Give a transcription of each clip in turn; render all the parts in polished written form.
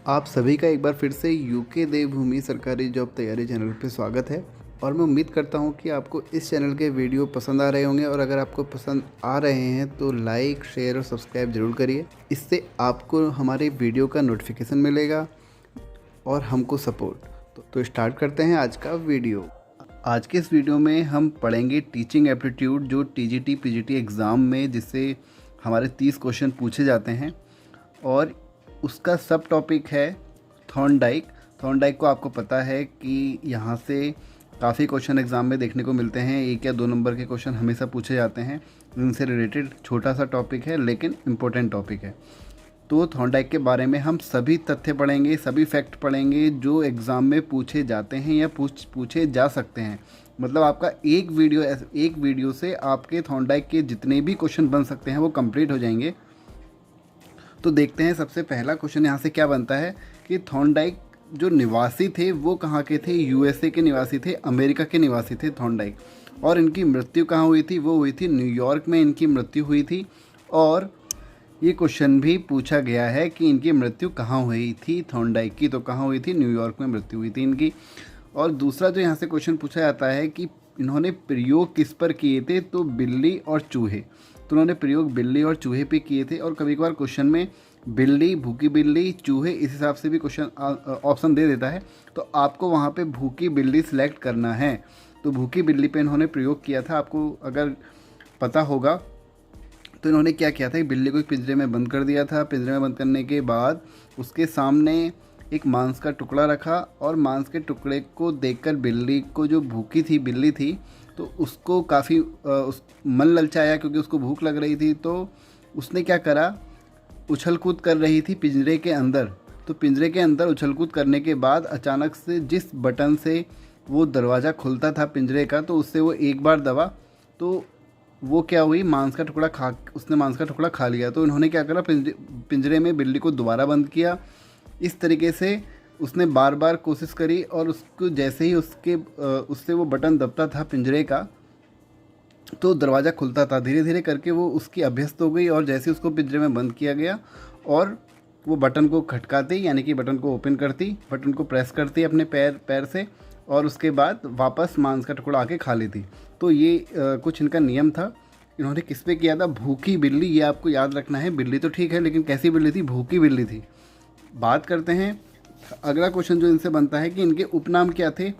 आप सभी का एक बार फिर से यूके देवभूमि सरकारी जॉब तैयारी चैनल पे स्वागत है। और मैं उम्मीद करता हूँ कि आपको इस चैनल के वीडियो पसंद आ रहे होंगे, और अगर आपको पसंद आ रहे हैं तो लाइक, शेयर और सब्सक्राइब ज़रूर करिए। इससे आपको हमारे वीडियो का नोटिफिकेशन मिलेगा और हमको सपोर्ट। तो स्टार्ट करते हैं आज का वीडियो। आज के इस वीडियो में हम पढ़ेंगे टीचिंग एप्टीट्यूड, जो टीजीटी पीजीटी एग्ज़ाम में जिससे हमारे 30 क्वेश्चन पूछे जाते हैं, और उसका सब टॉपिक है थॉर्नडाइक। थॉर्नडाइक को आपको पता है कि यहाँ से काफ़ी क्वेश्चन एग्ज़ाम में देखने को मिलते हैं। 1 या 2 नंबर के क्वेश्चन हमेशा पूछे जाते हैं। इनसे रिलेटेड छोटा सा टॉपिक है लेकिन इम्पोर्टेंट टॉपिक है। तो थॉर्नडाइक के बारे में हम सभी तथ्य पढ़ेंगे, सभी फैक्ट पढ़ेंगे जो एग्ज़ाम में पूछे जाते हैं या पूछे जा सकते हैं। मतलब आपका एक वीडियो से आपके थॉर्नडाइक के जितने भी क्वेश्चन बन सकते हैं वो कंप्लीट हो जाएंगे। तो देखते हैं सबसे पहला क्वेश्चन यहाँ से क्या बनता है कि थॉर्नडाइक जो निवासी थे वो कहाँ के थे। यूएसए के निवासी थे, अमेरिका के निवासी थे थॉर्नडाइक। और इनकी मृत्यु कहाँ हुई थी? वो हुई थी न्यूयॉर्क में इनकी मृत्यु हुई थी। और ये क्वेश्चन भी पूछा गया है कि इनकी मृत्यु कहाँ हुई थी थॉर्नडाइक की, तो कहाँ हुई थी? न्यूयॉर्क में मृत्यु हुई थी इनकी। और दूसरा जो यहाँ से क्वेश्चन पूछा जाता है कि इन्होंने प्रयोग किस पर किए थे, तो बिल्ली और चूहे। तो उन्होंने प्रयोग बिल्ली और चूहे पे किए थे। और कभी कभार क्वेश्चन में बिल्ली, भूखी बिल्ली, चूहे इस हिसाब से भी क्वेश्चन ऑप्शन दे देता है। तो आपको वहाँ पे भूखी बिल्ली सिलेक्ट करना है। तो भूखी बिल्ली पे इन्होंने प्रयोग किया था। आपको अगर पता होगा तो इन्होंने क्या किया था कि बिल्ली को एक पिंजरे में बंद कर दिया था। पिंजरे में बंद करने के बाद उसके सामने एक मांस का टुकड़ा रखा, और मांस के टुकड़े को देखकर बिल्ली को, जो भूखी थी बिल्ली थी, तो उसको काफ़ी उस मन ललचाया क्योंकि उसको भूख लग रही थी। तो उसने क्या करा, उछल कूद कर रही थी पिंजरे के अंदर। तो पिंजरे के अंदर उछल कूद करने के बाद अचानक से जिस बटन से वो दरवाज़ा खुलता था पिंजरे का, तो उससे वो एक बार दबा, तो वो क्या हुई, उसने मांस का टुकड़ा खा लिया। तो इन्होंने क्या करा, पिंजरे में बिल्ली को दोबारा बंद किया। इस तरीके से उसने बार बार कोशिश करी, और उसको जैसे ही उससे वो बटन दबता था पिंजरे का, तो दरवाज़ा खुलता था। धीरे धीरे करके वो उसकी अभ्यस्त हो गई, और जैसे उसको पिंजरे में बंद किया गया और वो बटन को खटकाती, यानी कि बटन को ओपन करती, बटन को प्रेस करती अपने पैर से, और उसके बाद वापस मांस का टुकड़ा आके खा लेती। तो ये कुछ इनका नियम था। इन्होंने किस पे किया था? भूखी बिल्ली। ये आपको याद रखना है। बिल्ली तो ठीक है, लेकिन कैसी बिल्ली थी? भूखी बिल्ली थी। बात करते हैं अगला क्वेश्चन जो इनसे बनता है कि इनके उपनाम क्या थे।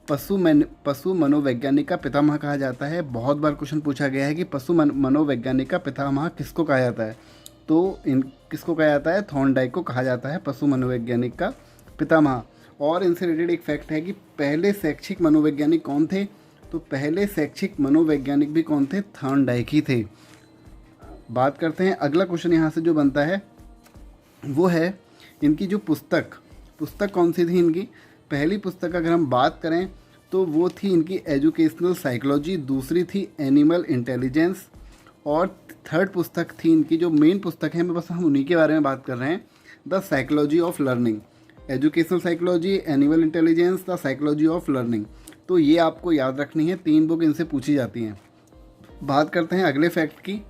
पशु मनोवैज्ञानिक का पितामह कहा जाता है। बहुत बार क्वेश्चन पूछा गया है कि पशु मनोवैज्ञानिक का पितामह किसको कहा जाता है। तो किसको कहा जाता है? थॉर्नडाइक को कहा जाता है पशु मनोवैज्ञानिक का पितामह। और इनसे रिलेटेड एक फैक्ट है कि पहले शैक्षिक मनोवैज्ञानिक कौन थे। तो पहले शैक्षिक मनोवैज्ञानिक भी कौन थे? थॉर्नडाइक ही थे। बात करते हैं अगला क्वेश्चन यहाँ से जो बनता है वो है इनकी जो पुस्तक कौन सी थी इनकी। पहली पुस्तक अगर हम बात करें तो वो थी इनकी एजुकेशनल साइकोलॉजी, दूसरी थी एनिमल इंटेलिजेंस, और थर्ड पुस्तक थी इनकी, जो मेन पुस्तक है, बस हम उन्हीं के बारे में बात कर रहे हैं, the psychology of learning. Educational psychology, animal intelligence, the psychology of learning. तो ये आपको याद रखनी है। 3 बुक इनसे पूछी जाती हैं। बात करते हैं अगले फैक्ट की।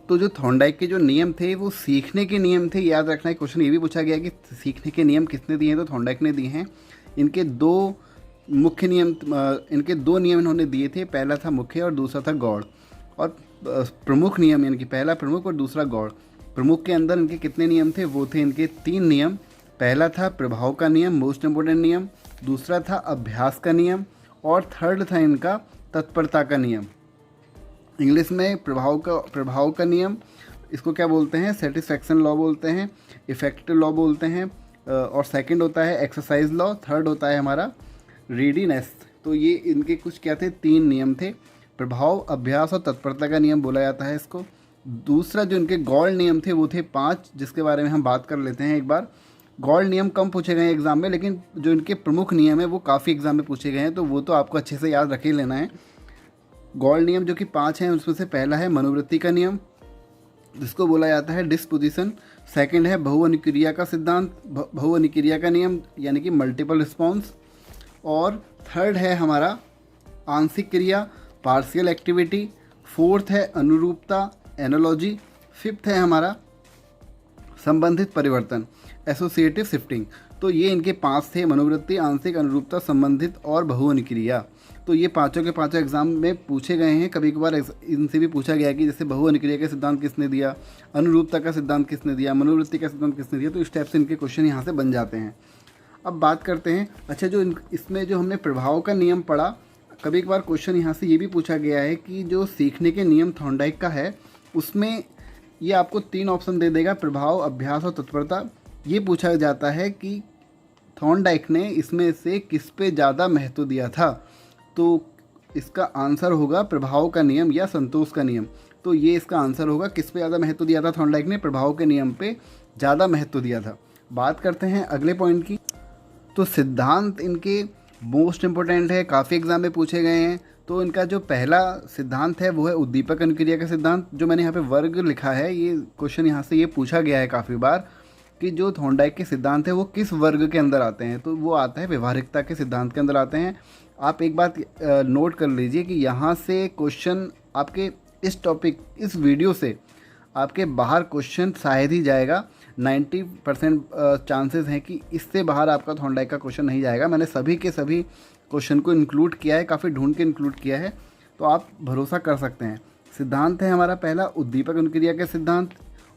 तो जो थॉर्नडाइक के जो नियम थे वो सीखने के नियम थे। याद रखना है, क्वेश्चन ये भी पूछा गया कि सीखने के नियम किसने दिए हैं, तो थॉर्नडाइक ने दिए हैं। इनके 2 नियम इन्होंने दिए थे। पहला था मुख्य और दूसरा था गौड़। और प्रमुख नियम, यानी कि पहला प्रमुख और दूसरा गौड़। प्रमुख के अंदर इनके कितने नियम थे? वो थे इनके 3 नियम। पहला था प्रभाव का नियम, मोस्ट इम्पोर्टेंट नियम। दूसरा था अभ्यास का नियम, और थर्ड था इनका तत्परता का नियम। इंग्लिश में प्रभाव का नियम, इसको क्या बोलते हैं? सेटिस्फैक्शन लॉ बोलते हैं, इफेक्टिव लॉ बोलते हैं। और सेकंड होता है एक्सरसाइज लॉ, थर्ड होता है हमारा रीडीनेस। तो ये इनके कुछ क्या थे? 3 नियम थे। प्रभाव, अभ्यास और तत्परता का नियम बोला जाता है इसको। दूसरा जो इनके गौड़ नियम थे वो थे 5, जिसके बारे में हम बात कर लेते हैं एक बार। गौड़ नियम कम पूछे गए हैं एग्जाम में, लेकिन जो इनके प्रमुख नियम है वो काफ़ी एग्जाम में पूछे गए हैं, तो वो तो आपको अच्छे से याद रख ही लेना है। गौड़ नियम जो कि 5 हैं, उसमें से पहला है मनोवृत्ति का नियम, जिसको बोला जाता है डिस्पोजिशन। सेकंड है बहुअनुक्रिया का सिद्धांत, बहुअनुक्रिया का नियम, यानी कि मल्टीपल रिस्पॉन्स। और थर्ड है हमारा आंशिक क्रिया, पार्शियल एक्टिविटी। फोर्थ है अनुरूपता, एनालॉजी। फिफ्थ है हमारा संबंधित परिवर्तन, एसोसिएटिव शिफ्टिंग। तो ये इनके 5 थे, मनोवृत्ति, आंशिक अनुरूपता, संबंधित और बहुअनुक्रिया। तो ये पाँचों के पाँचों एग्जाम में पूछे गए हैं। कभी कभार इनसे भी पूछा गया है कि जैसे बहुअनुक्रिया का सिद्धांत किसने दिया, अनुरूपता का सिद्धांत किसने दिया, मनोवृत्ति का सिद्धांत किसने दिया। तो इस टाइप से इनके क्वेश्चन यहाँ से बन जाते हैं। अब बात करते हैं, अच्छा जो इसमें जो हमने प्रभाव का नियम पढ़ा, कभी कभार क्वेश्चन यहाँ से ये भी पूछा गया है कि जो सीखने के नियम थॉर्नडाइक का है उसमें ये आपको 3 ऑप्शन दे देगा, प्रभाव, अभ्यास और तत्परता। ये पूछा जाता है कि थॉर्नडाइक ने इसमें से किस पे ज़्यादा महत्व दिया था। तो इसका आंसर होगा प्रभाव का नियम या संतोष का नियम। तो ये इसका आंसर होगा, किस पे ज़्यादा महत्व दिया था थॉर्नडाइक ने, प्रभाव के नियम पे ज़्यादा महत्व दिया था। बात करते हैं अगले पॉइंट की। तो सिद्धांत इनके मोस्ट इम्पोर्टेंट है, काफ़ी एग्जाम में पूछे गए हैं। तो इनका जो पहला सिद्धांत है वो है उद्दीपक अनुक्रिया का सिद्धांत। जो मैंने यहाँ पे वर्ग लिखा है, ये क्वेश्चन यहाँ से ये पूछा गया है काफ़ी बार कि जो थॉर्नडाइक के सिद्धांत है वो किस वर्ग के अंदर आते हैं। तो वो आता है व्यवहारिकता के सिद्धांत के अंदर आते हैं। आप एक बात नोट कर लीजिए कि यहाँ से क्वेश्चन आपके इस टॉपिक, इस वीडियो से आपके बाहर क्वेश्चन शायद ही जाएगा। 90% चांसेस हैं कि इससे बाहर आपका थॉर्नडाइक का क्वेश्चन नहीं जाएगा। मैंने सभी के सभी क्वेश्चन को इंक्लूड किया है, काफ़ी ढूंढ के इंक्लूड किया है, तो आप भरोसा कर सकते हैं। सिद्धांत है हमारा पहला उद्दीपक अनुक्रिया के सिद्धांत।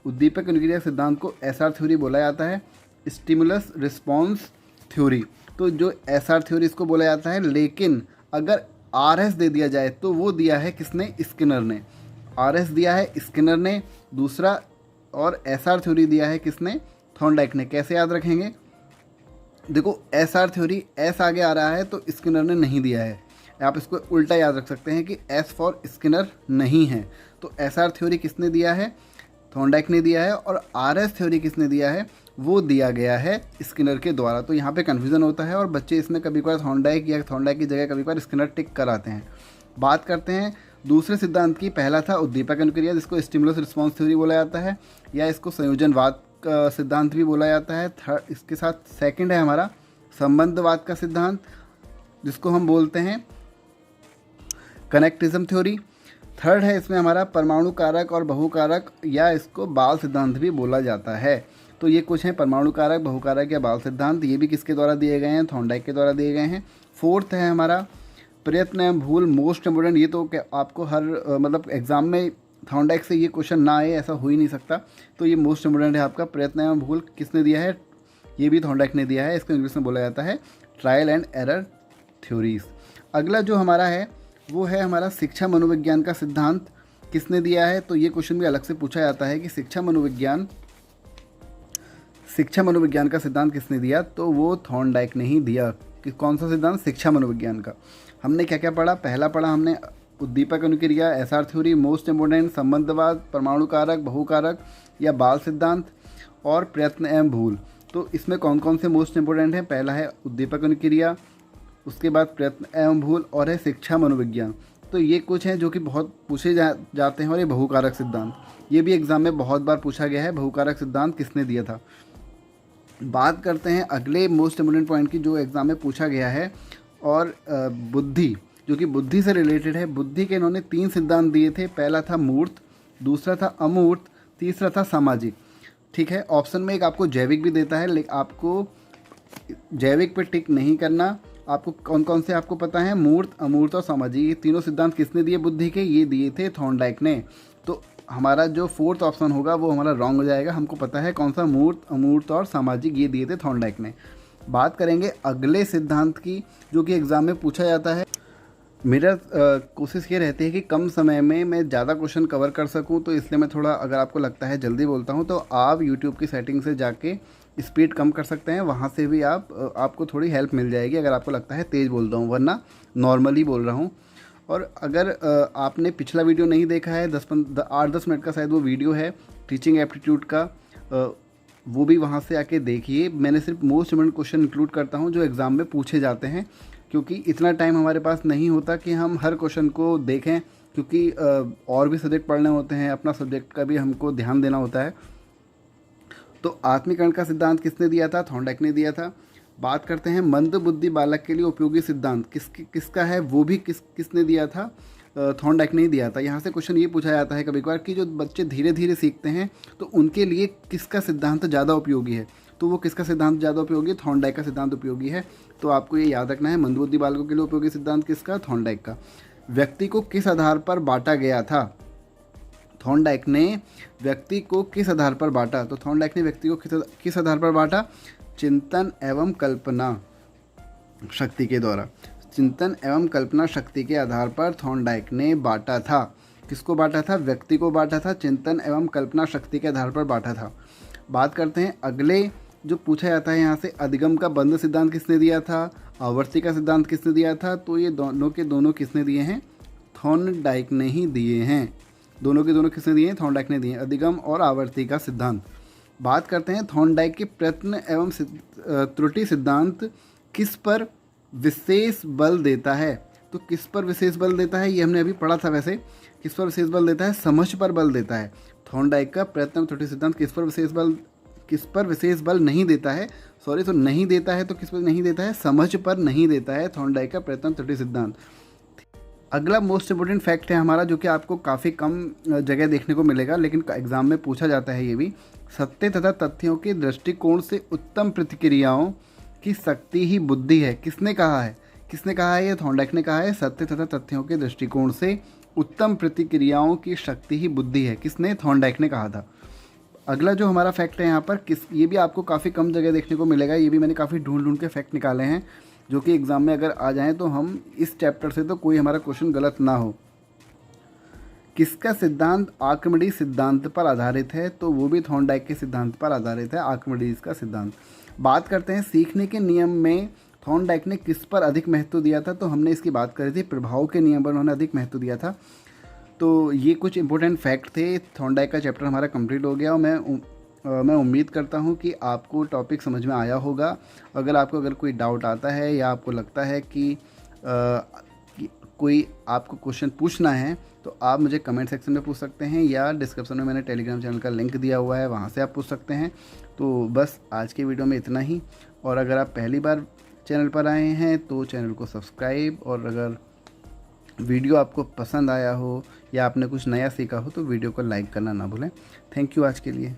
उद्दीपक अनुक्रिया सिद्धांत को एसआर थ्योरी बोला जाता है, स्टिमुलस रिस्पॉन्स थ्योरी। तो जो एसआर थ्योरी इसको बोला जाता है, लेकिन अगर आरएस दे दिया जाए तो वो दिया है किसने, स्किनर ने। आरएस दिया है स्किनर ने दूसरा, और एसआर थ्योरी दिया है किसने, थॉर्नडाइक ने। कैसे याद रखेंगे, देखो एसआर थ्योरी एस आगे आ रहा है तो स्किनर ने नहीं दिया है। आप इसको उल्टा याद रख सकते हैं कि एस फॉर स्किनर नहीं है। तो एसआर थ्योरी किसने दिया है, थॉर्नडाइक ने दिया है, और आरएस थ्योरी किसने दिया है, वो दिया गया है स्किनर के द्वारा। तो यहाँ पे कन्फ्यूज़न होता है और बच्चे इसमें कभी कभार थॉर्नडाइक या थॉर्नडाइक की जगह कभी कभार स्किनर टिक कराते हैं। बात करते हैं दूसरे सिद्धांत की। पहला था उद्दीपक अनुक्रिया, जिसको स्टिमुलस रिस्पॉन्स थ्योरी बोला जाता है, या इसको संयोजनवाद का सिद्धांत भी बोला जाता है। इसके साथ सेकंड है हमारा संबंधवाद का सिद्धांत, जिसको हम बोलते हैं कनेक्टिज्म थ्योरी। थर्ड है इसमें हमारा परमाणु कारक और बहुकारक, या इसको बाल सिद्धांत भी बोला जाता है। तो ये कुछ हैं परमाणु कारक, बहुकारक या बाल सिद्धांत। ये भी किसके द्वारा दिए गए हैं, थॉर्नडाइक के द्वारा दिए गए हैं। फोर्थ है हमारा प्रयत्न एवं भूल, मोस्ट इम्पोर्टेंट। ये तो आपको हर मतलब एग्जाम में थॉर्नडाइक से ये क्वेश्चन ना आए ऐसा हो ही नहीं सकता। तो ये मोस्ट इम्पोर्टेंट है आपका, प्रयत्न एवं भूल किसने दिया है, ये भी थॉर्नडाइक ने दिया है। इसको इंग्लिश में बोला जाता है ट्रायल एंड एरर थ्योरीज। अगला जो हमारा है वो है हमारा शिक्षा मनोविज्ञान का सिद्धांत, किसने दिया है। तो ये क्वेश्चन भी अलग से पूछा जाता है कि शिक्षा मनोविज्ञान का सिद्धांत किसने दिया। तो वो थॉर्नडाइक ने ही दिया। कि कौन सा सिद्धांत, शिक्षा मनोविज्ञान का। हमने क्या क्या पढ़ा, पहला पढ़ा हमने उद्दीपक अनुक्रिया, एसआर थ्योरी, मोस्ट इम्पोर्टेंट, संबंधवाद, परमाणु कारक, बहुकारक या बाल सिद्धांत, और प्रयत्न एवं भूल। तो इसमें कौन कौन से मोस्ट इम्पोर्टेंट हैं, पहला है उद्दीपक अनुक्रिया, उसके बाद प्रयत्न एवं भूल, और है शिक्षा मनोविज्ञान। तो ये कुछ हैं जो कि बहुत पूछे जाते हैं। और ये बहुकारक सिद्धांत, ये भी एग्जाम में बहुत बार पूछा गया है, बहुकारक सिद्धांत किसने दिया था। बात करते हैं अगले मोस्ट इम्पोर्टेंट पॉइंट की, जो एग्ज़ाम में पूछा गया है, और बुद्धि, जो कि बुद्धि से रिलेटेड है। बुद्धि के इन्होंने 3 सिद्धांत दिए थे। पहला था मूर्त, दूसरा था अमूर्त, तीसरा था सामाजिक। ठीक है, ऑप्शन में एक आपको जैविक भी देता है, लेकिन आपको जैविक पे टिक नहीं करना। आपको कौन कौन से आपको पता है, मूर्त, अमूर्त और सामाजिक। ये तीनों सिद्धांत किसने दिए बुद्धि के, ये दिए थे थॉर्नडाइक ने। तो हमारा जो फोर्थ ऑप्शन होगा वो हमारा रॉन्ग हो जाएगा। हमको पता है कौन सा, मूर्त, अमूर्त और सामाजिक, ये दिए थे थॉर्नडाइक ने। बात करेंगे अगले सिद्धांत की, जो कि एग्ज़ाम में पूछा जाता है। मेरा कोशिश ये रहती है कि कम समय में मैं ज़्यादा क्वेश्चन कवर कर सकूं, तो इसलिए मैं थोड़ा, अगर आपको लगता है जल्दी बोलता हूं, तो आप यूट्यूब की सेटिंग से जाके स्पीड कम कर सकते हैं। वहां से भी आपको थोड़ी हेल्प मिल जाएगी अगर आपको लगता है तेज़ बोल रहा हूँ, वरना नॉर्मली बोल रहा हूँ। और अगर आपने पिछला वीडियो नहीं देखा है, 8-10 मिनट का शायद वो वीडियो है टीचिंग एप्टीट्यूड का, वो भी वहाँ से आके देखिए। मैंने सिर्फ मोस्ट इम्पोर्टेंट क्वेश्चन इंक्लूड करता हूँ जो एग्ज़ाम में पूछे जाते हैं, क्योंकि इतना टाइम हमारे पास नहीं होता कि हम हर क्वेश्चन को देखें, क्योंकि और भी सब्जेक्ट पढ़ने होते हैं, अपना सब्जेक्ट का भी हमको ध्यान देना होता है। तो आत्मीकरण का सिद्धांत किसने दिया था, थॉर्नडाइक ने दिया था। बात करते हैं मंद बुद्धि बालक के लिए उपयोगी सिद्धांत किसका है, वो भी किसने दिया था, थॉर्नडाइक ने ही दिया था। यहाँ से क्वेश्चन ये पूछा जाता है कभी कभार कि जो बच्चे धीरे धीरे सीखते हैं तो उनके लिए किसका सिद्धांत ज़्यादा उपयोगी है। तो वो किसका सिद्धांत ज़्यादा उपयोगी है? थॉर्नडाइक का सिद्धांत उपयोगी है। तो आपको ये याद रखना है, मंदबुद्धि बालकों के लिए उपयोगी सिद्धांत किसका? थॉर्नडाइक का। व्यक्ति को किस आधार पर बांटा गया था? थॉर्नडाइक ने व्यक्ति को किस आधार पर बांटा? तो थॉर्नडाइक ने व्यक्ति को किस आधार पर बांटा? चिंतन एवं कल्पना शक्ति के द्वारा। चिंतन एवं कल्पना शक्ति के आधार पर थॉर्नडाइक ने बांटा था। किसको बांटा था? व्यक्ति को बांटा था। चिंतन एवं कल्पना शक्ति के आधार पर बांटा था। बात करते हैं अगले जो पूछा जाता है यहाँ से, अधिगम का बंध सिद्धांत किसने दिया था? आवर्ती का सिद्धांत किसने दिया था? तो ये दोनों के दोनों किसने दिए हैं? थॉर्नडाइक ने ही दिए हैं। दोनों के दोनों किसने दिए हैं? थॉर्नडाइक ने दिए हैं, अधिगम और आवर्ती का सिद्धांत। बात करते हैं थॉर्नडाइक के प्रयत्न एवं त्रुटि सिद्धांत किस पर विशेष बल देता है? तो किस पर विशेष बल देता है ये हमने अभी पढ़ा था। वैसे किस पर विशेष बल देता है? समझ पर बल देता है। थॉर्नडाइक का प्रयत्न एवं त्रुटि सिद्धांत किस पर विशेष बल नहीं देता है? तो नहीं देता है तो किस पर नहीं देता है? समझ पर नहीं देता है थॉर्नडाइक का प्रयत्न त्रुटि सिद्धांत। अगला मोस्ट इंपोर्टेंट फैक्ट है हमारा, जो कि आपको काफ़ी कम जगह देखने को मिलेगा लेकिन एग्जाम में पूछा जाता है ये भी। सत्य तथा तथ्यों के दृष्टिकोण से उत्तम प्रतिक्रियाओं की शक्ति ही बुद्धि है। किसने कहा है? किसने कहा है? ये थॉर्नडाइक ने कहा है। सत्य तथा तथ्यों के दृष्टिकोण से उत्तम प्रतिक्रियाओं की शक्ति ही बुद्धि है। किसने? थॉर्नडाइक ने कहा था। अगला जो हमारा फैक्ट है यहाँ पर ये भी आपको काफ़ी कम जगह देखने को मिलेगा। ये भी मैंने काफ़ी ढूंढ के फैक्ट निकाले हैं जो कि एग्ज़ाम में अगर आ जाएं तो हम इस चैप्टर से तो कोई हमारा क्वेश्चन गलत ना हो। किसका सिद्धांत आर्किमिडीज सिद्धांत पर आधारित है? तो वो भी थॉर्नडाइक के सिद्धांत पर आधारित है, आर्किमिडीज का सिद्धांत। बात करते हैं सीखने के नियम में थॉर्नडाइक ने किस पर अधिक महत्व दिया था? तो हमने इसकी बात करी थी, प्रभाव के नियम पर उन्होंने अधिक महत्व दिया था। तो ये कुछ इंपॉर्टेंट फैक्ट थे। थॉर्नडाइक का चैप्टर हमारा कंप्लीट हो गया और मैं उम्मीद करता हूँ कि आपको टॉपिक समझ में आया होगा। अगर कोई डाउट आता है या आपको लगता है कि कोई आपको क्वेश्चन पूछना है तो आप मुझे कमेंट सेक्शन में पूछ सकते हैं या डिस्क्रिप्शन में मैंने टेलीग्राम चैनल का लिंक दिया हुआ है, वहाँ से आप पूछ सकते हैं। तो बस आज के वीडियो में इतना ही। और अगर आप पहली बार चैनल पर आए हैं तो चैनल को सब्सक्राइब, और अगर वीडियो आपको पसंद आया हो या आपने कुछ नया सीखा हो तो वीडियो को लाइक करना ना भूलें। थैंक यू आज के लिए।